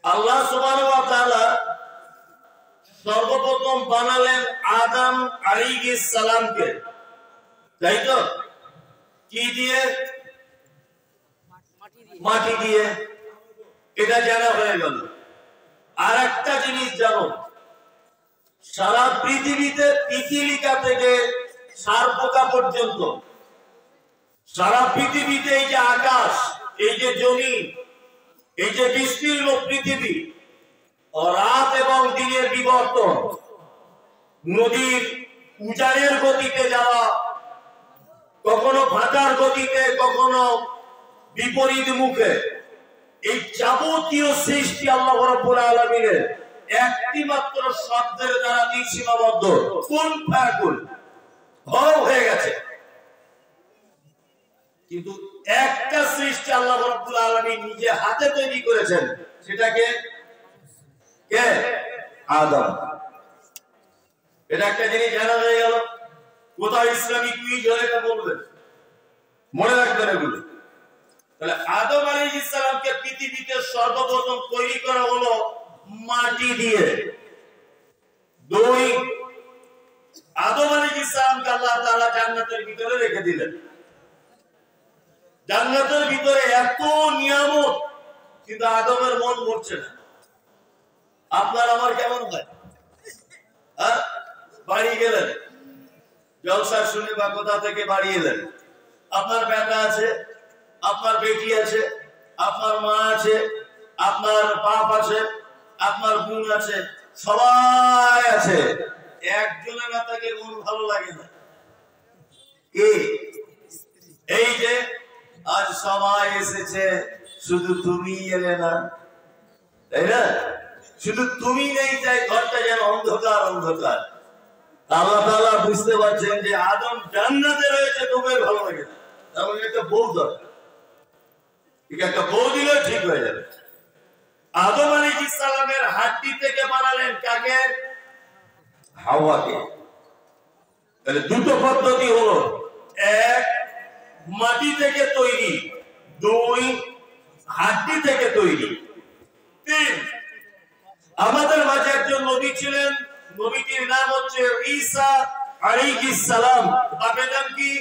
আল্লাহ সুবহানাহু ওয়া তাআলা সর্বপ্রথম বানালেন আদম আলাইহিস সালামকে, তাই তো? কি দিয়ে? মাটি দিয়ে। এটা জানা হয়ে গেল। আর একটা জিনিস জানো, সারা পৃথিবীতে পিপীলিকা থেকে ষাঁড় পোকা পর্যন্ত, সারা পৃথিবীতে এই যে আকাশ, এই যে জমি, এই যে বিস্তীর্ণ পৃথিবী, রাত এবং দিনের বিবর্তন, নদীর উজানের গতিতে যাওয়া, কখনো ভাটার গতিতে, কখনো বিপরীত মুখে, এই যাবতীয় সৃষ্টি আল্লাহ রাব্বুল আলামিনের একটি মাত্র শব্দের দ্বারা সীমাবদ্ধ। কুন ফায়াকুন, হয়ে গেছে। কিন্তু একটা সৃষ্টি আল্লাহ রাব্বুল আলামিন নিজে হাতে তৈরি করেছেন, সেটাকে কে? আদম। এটা একটা জিনিস জানা হয়ে গেল। কোথাও ইসলামী কুইজ হলে এটা বলবেন, মনে রাখবেন এগুলো। তাহলে আদম আলাইহিস সালামকে পৃথিবীতে সর্বপ্রথম তৈরি করা হলো মাটি দিয়ে। দুই, আদম আলাইহিস সালামকে আল্লাহ তাআলা জান্নাতের ভিতরে রেখে দিলেন। জান্নাতের ভিতরে এত নিয়ামত, কিন্তু আদমের মন মরছে না। আপনার আমার কেমন হয়? বাড়ি গেলেন, জলসা শুনে বা কোথা থেকে বাড়ি এলেন, আপনার বেটা আছে, আপনার বেটি আছে, আপনার মা আছে, আপনার বাপ আছে, আপনার বোন আছে, সবাই আছে। একজনের না তাকে মন ভালো লাগে না। এই যে আজ সবাই এসেছে, শুধু তুমি এলে না, তাই না? শুধু তুমি নেই, তাই ঘরটা যেন অন্ধকার অন্ধকার। আল্লাহ তাআলা বুঝতে পারছেন যে আদম জান্নাতে রয়েছে, তোমার ভালো লাগে না, তাহলে একটা বউ দরকার। ঠিক, একটা বউ দিলে ঠিক হয়ে যাবে। আদম আলাইহিস সালামের হাড্ডি থেকে বানালেন কাকে? হাওয়াকে। তাহলে দুটো পদ্ধতি হলো, এক মাটি থেকে তৈরি, দুই হাড্ডি থেকে তৈরি। তিন, আমাদের মাঝে একজন নবী ছিলেন, নবীটির নাম হচ্ছে ঈসা আলাইহিস সালাম। তার নাম কি?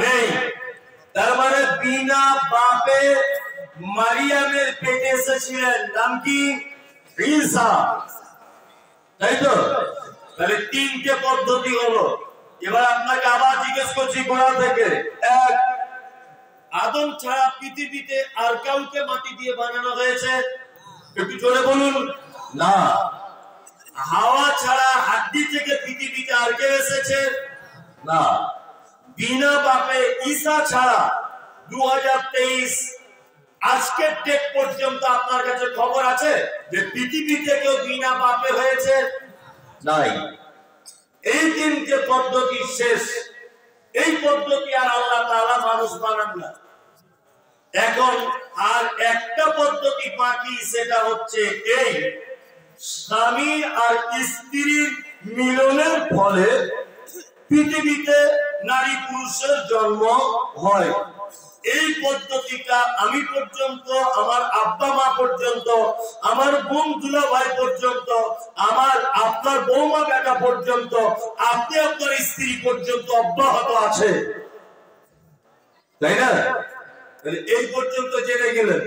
নেই। তার মানে বিনা বাপে মারিয়ামের পেটে এসেছিলেন, নাম কি? ঈসা, তাই তো? তাহলে তিনটে পদ্ধতি হলো। এবার আপনাকে আবার জিজ্ঞেস করছি গোড়া থেকে, এক, আদম ছাড়া পৃথিবীতে আর কাউকে মাটি দিয়ে বানানো হয়েছে? একটু জোরে বলুন। না। হাওয়া ছাড়া হাড্ডি থেকে পৃথিবীতে আর কেউ এসেছে? না। বিনা বাপে ঈসা ছাড়া 2023 আজকের ডেট পর্যন্ত আপনার কাছে খবর আছে যে পৃথিবীতে কেউ বিনা বাপে হয়েছে? নাই। এই তিনটে পদ্ধতি শেষ। এই পদ্ধতি আর আল্লাহ তাআলা মানুষ বানান না। এখন আর একটা পদ্ধতি বাকি, সেটা হচ্ছে এই, স্বামী আর স্ত্রীর মিলনের ফলে পৃথিবীতে নারী পুরুষের জন্ম হয়। এই পদ্ধতিটা আমি পর্যন্ত, আমার আব্বা মা পর্যন্ত, আমার বোন দুলা ভাই পর্যন্ত, আমার আপনার বৌমা বেটা পর্যন্ত, আপনি আপনার স্ত্রী পর্যন্ত অব্যাহত আছে, তাই না? এই পর্যন্ত জেনে গেলেন।